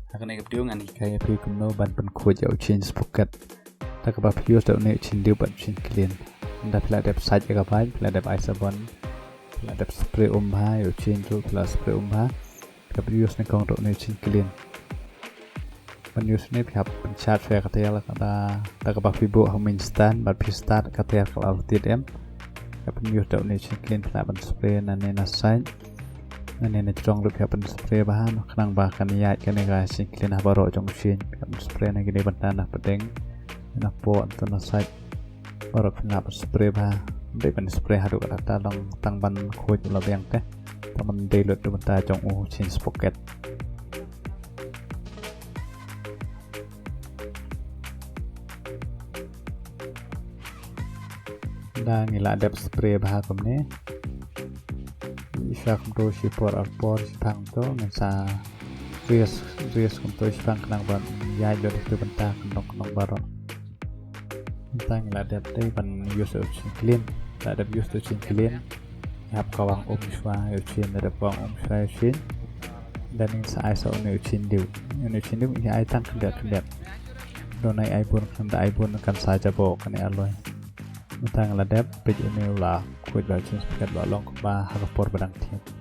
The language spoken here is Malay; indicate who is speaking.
Speaker 1: akan ikut dia ngani kayak pilih no ban penkuat jauh change pocket tak apa pilih sudah nih change dia ban change clean anda pilih ada site ya kapan pilih ada ice sabon pilih ada spray umha jauh change tu pilih spray umha tak pilih nih kong nih change clean ban use nih pilih pencet saya kata ya lah kata tak apa pilih home instant ban pilih start kata ya kalau TDM tak pilih sudah nih change clean pilih ban spray nanti nasaiนั่นในช่องรูปแบบเป็นสเปรย์บ้านขนังบากันยายกันในการสิ่งคลีนหาบารอจงเชียนแบบสเปรย์ในกิเลสบรรดานักประเด็งนักโปะต้นไทรบารอขนาดสเปรย์บ้าได้เป็นสเปรย์หาดูกระดาษลองตั้งบันโคจรระเบียงเตะแต่มันได้ลดดูบรรดาจงอูเชียนสป็อกเก็ตได้นี่ละเด็บสเปรย์บ้าแบบนี้Isya kumto si por alpor si pang to ngansa rias kumto si pang kenang ban ya jo di bentah kenong baro tang la dat dai ban use of clean la dat use to clean hap kawang shwa yo chin da kawang shwa chin dan in sa iso ne chin diu ya ai tang kendat donai ai pun kanda ai pun kan saja bo kan aloi tang la dat pe ne la kuit ba chin skat ba long ba ha por badang thiam